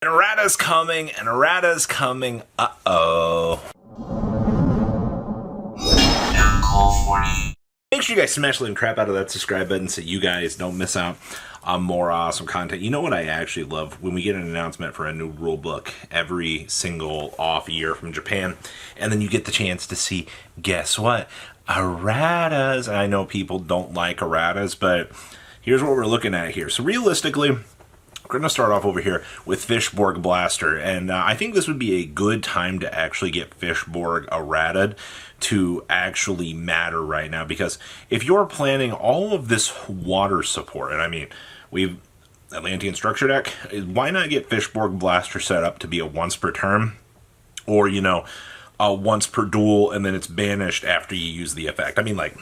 And Errata's coming, and Errata's coming. Uh-oh. Make sure you guys smash the crap out of that subscribe button so you guys don't miss out on more awesome content. You know what I actually love? When we get an announcement for a new rule book every single off year from Japan, and then you get the chance to see, guess what? Erratas. And I know people don't like erratas, but here's what we're looking at here. So realistically, we're going to start off over here with Fishborg Blaster, and I think this would be a good time to actually get Fishborg errataed to actually matter right now, because if you're planning all of this water support, and I mean, we've Atlantean Structure Deck, why not get Fishborg Blaster set up to be a once per turn, or, you know, a once per duel, and then it's banished after you use the effect. I mean, like,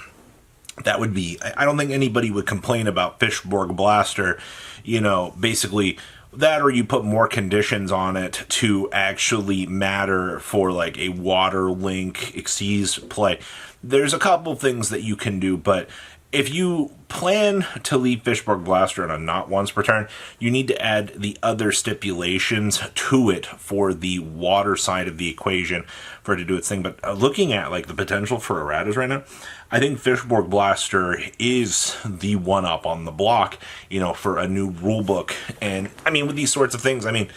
that would be, I don't think anybody would complain about Fishborg Blaster, you know, basically that, or you put more conditions on it to actually matter for like a water link Xyz play. There's a couple things that you can do, but if you plan to leave Fishborg Blaster on a not once per turn, you need to add the other stipulations to it for the water side of the equation for it to do its thing. But looking at like the potential for erratas right now, I think Fishborg Blaster is the one-up on the block, you know, for a new rule book. And I mean, with these sorts of things, I mean,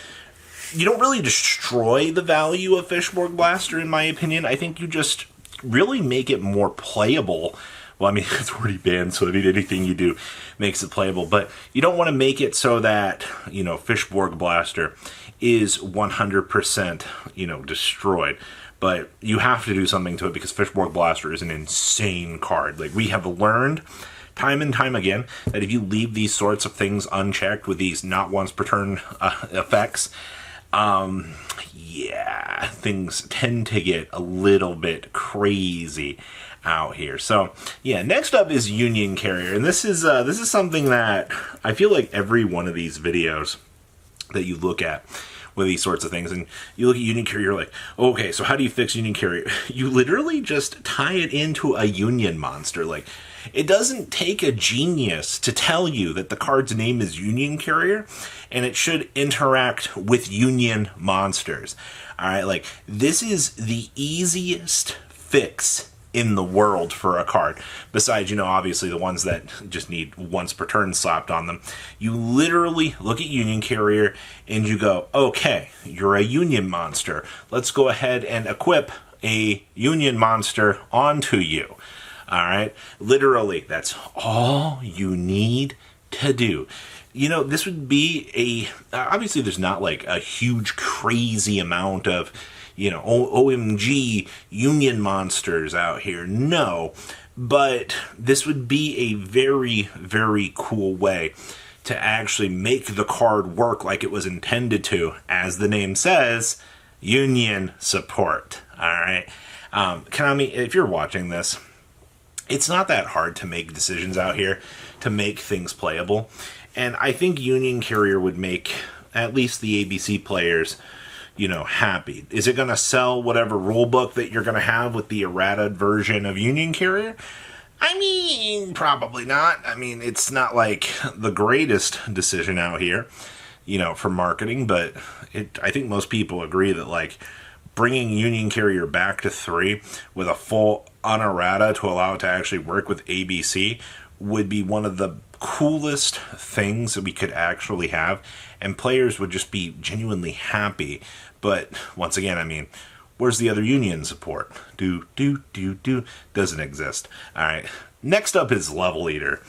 you don't really destroy the value of Fishborg Blaster, in my opinion. I think you just really make it more playable. Well, I mean, it's already banned, so I mean, anything you do makes it playable. But you don't want to make it so that, you know, Fishborg Blaster is 100%, you know, destroyed. But you have to do something to it, because Fishborg Blaster is an insane card. Like, we have learned time and time again that if you leave these sorts of things unchecked with these not once per turn effects, yeah, things tend to get a little bit crazy out here. So yeah, next up is Union Carrier, and this is something that I feel like every one of these videos that you look at with these sorts of things, and you look at Union Carrier, you're like, okay, so how do you fix Union Carrier? You literally just tie it into a Union monster. Like, it doesn't take a genius to tell you that the card's name is Union Carrier, and it should interact with Union monsters. All right, like, this is the easiest fix in the world for a card, besides, you know, obviously the ones that just need once per turn slapped on them. You literally look at Union Carrier and you go, okay, you're a Union monster, let's go ahead and equip a Union monster onto you. All right, literally, that's all you need to do. You know, this would be obviously there's not like a huge crazy amount of, you know, OMG Union monsters out here. No, but this would be a very, very cool way to actually make the card work like it was intended to. As the name says, Union support. All right. Konami, if you're watching this, it's not that hard to make decisions out here to make things playable. And I think Union Carrier would make at least the ABC players, you know, happy. Is it going to sell whatever rulebook that you're going to have with the errata version of Union Carrier? I mean, probably not. I mean, it's not like the greatest decision out here, you know, for marketing, but I think most people agree that, like, bringing Union Carrier back to 3 with a full unerrata to allow it to actually work with ABC would be one of the coolest things that we could actually have, and players would just be genuinely happy. But once again, I mean, where's the other Union support? Doesn't exist. All right, next up is Level Eater.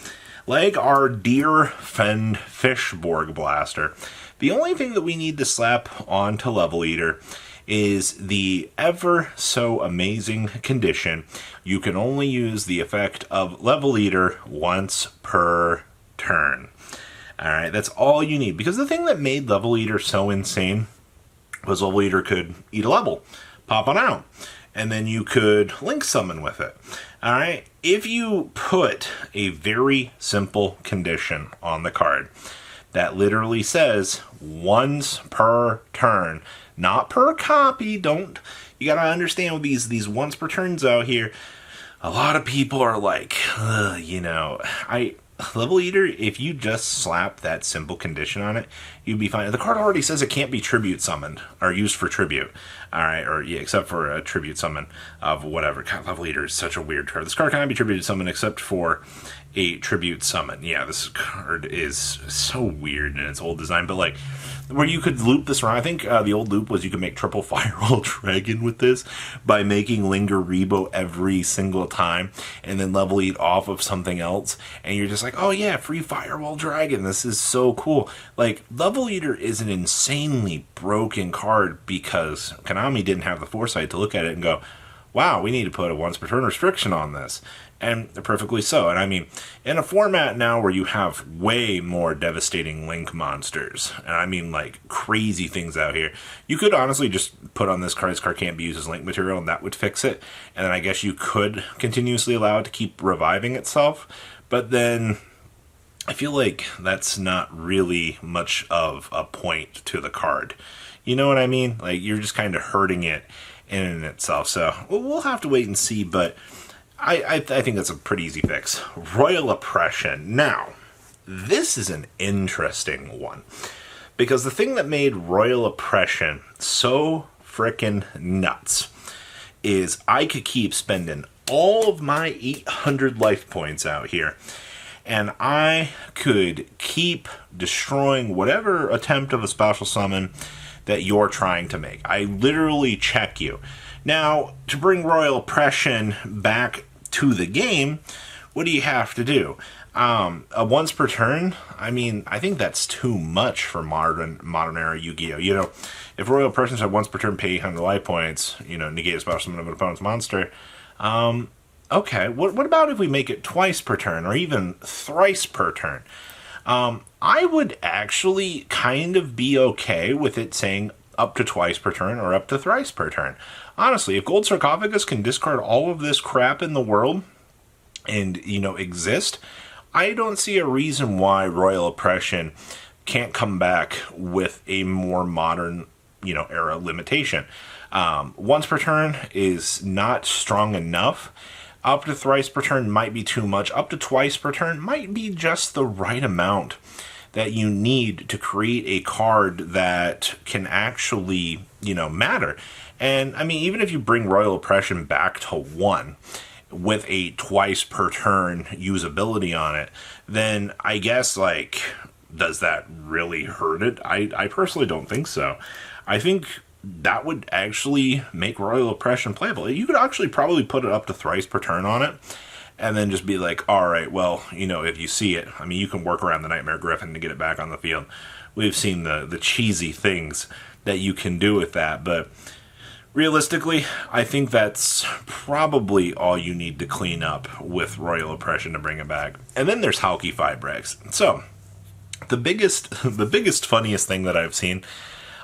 Like our dear friend Fishborg Blaster, the only thing that we need to slap onto Level Eater is the ever so amazing condition: you can only use the effect of Level Eater once per turn. Alright, that's all you need. Because the thing that made Level Eater so insane was Level Eater could eat a level, pop on out, and then you could link summon with it. Alright, if you put a very simple condition on the card that literally says once per turn, not per copy, you gotta understand with these once per turns out here, a lot of people are like, you know, Level Eater, if you just slap that simple condition on it, you'd be fine. The card already says it can't be tribute summoned or used for tribute. All right, or yeah, except for a tribute summon of whatever. God, Level Eater is such a weird card. This card cannot be tributed summoned except for a tribute summon. Yeah, this card is so weird in its old design, but like where you could loop this around. I think the old loop was you could make triple Firewall Dragon with this by making Linger Rebo every single time and then level eat off of something else. And you're just like, oh yeah, free Firewall Dragon. This is so cool. Like, Level Eater is an insanely broken card because Konami didn't have the foresight to look at it and go, wow, we need to put a once per turn restriction on this. And perfectly so. And I mean, in a format now where you have way more devastating Link monsters, and I mean like crazy things out here, you could honestly just put on this card can't be used as Link material, and that would fix it. And then I guess you could continuously allow it to keep reviving itself. But then I feel like that's not really much of a point to the card. You know what I mean? Like, you're just kind of hurting it in and itself. So we'll have to wait and see, but I think that's a pretty easy fix. Royal Oppression. Now, this is an interesting one, because the thing that made Royal Oppression so frickin' nuts is I could keep spending all of my 800 life points out here, and I could keep destroying whatever attempt of a special summon that you're trying to make. I literally check you. Now, to bring Royal Oppression back to the game, what do you have to do? A once per turn? I mean, I think that's too much for modern era Yu-Gi-Oh! You know, if Royal Oppression said once per turn, pay 800 life points, you know, negate a special summon of an opponent's monster. Okay, what about if we make it twice per turn, or even thrice per turn? I would actually kind of be okay with it saying up to twice per turn or up to thrice per turn. Honestly, if Gold Sarcophagus can discard all of this crap in the world and, you know, exist, I don't see a reason why Royal Oppression can't come back with a more modern, you know, era limitation. Once per turn is not strong enough. Up to thrice per turn might be too much. Up to twice per turn might be just the right amount that you need to create a card that can actually, you know, matter. And, I mean, even if you bring Royal Oppression back to 1 with a twice per turn usability on it, then I guess, like, does that really hurt it? I personally don't think so. I think that would actually make Royal Oppression playable. You could actually probably put it up to thrice per turn on it, and then just be like, all right, well, you know, if you see it, I mean, you can work around the Nightmare Griffin to get it back on the field. We've seen the cheesy things that you can do with that, but realistically, I think that's probably all you need to clean up with Royal Oppression to bring it back. And then there's HyFibr. So, the biggest, funniest thing that I've seen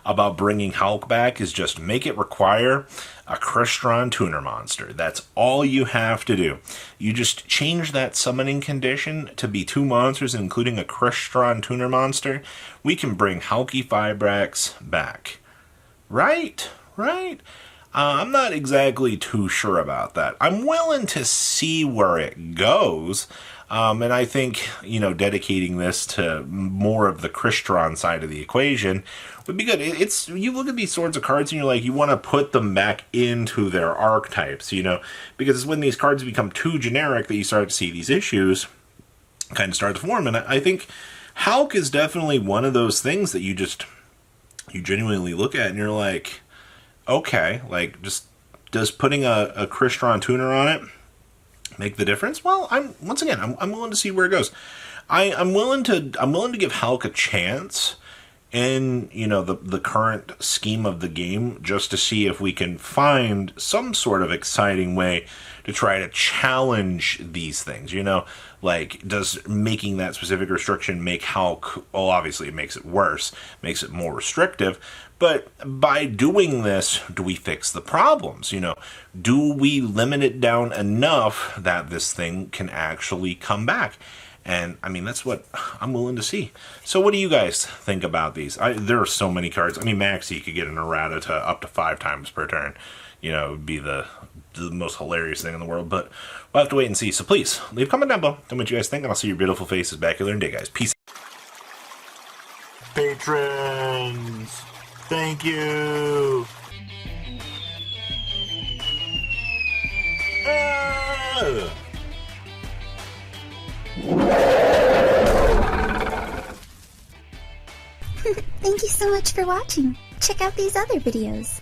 about bringing Hulk back is just make it require a Crystron tuner monster. That's all you have to do. You just change that summoning condition to be 2 monsters, including a Crystron tuner monster. We can bring HyFibr back. Right? I'm not exactly too sure about that. I'm willing to see where it goes. And I think, you know, dedicating this to more of the Crystron side of the equation would be good. It's, you look at these sorts of cards and you're like, you want to put them back into their archetypes, you know, because it's when these cards become too generic that you start to see these issues kind of start to form. And I think Hulk is definitely one of those things that you genuinely look at and you're like, okay, like, just does putting a Crystron tuner on it make the difference? Well, I'm willing to see where it goes. I'm willing to give Hulk a chance in, you know, the current scheme of the game, just to see if we can find some sort of exciting way to try to challenge these things, you know? Like, does making that specific restriction make Hulk, well, obviously it makes it worse, makes it more restrictive, but by doing this, do we fix the problems, you know? Do we limit it down enough that this thing can actually come back? And I mean, that's what I'm willing to see. So what do you guys think about these? There are so many cards. I mean, max you could get an errata to up to 5 times per turn. You know, it would be the most hilarious thing in the world, but we'll have to wait and see. So please, leave a comment down below. Tell me what you guys think, and I'll see your beautiful faces back here later in the day, guys. Peace. Patrons, thank you. Thank you so much for watching. Check out these other videos.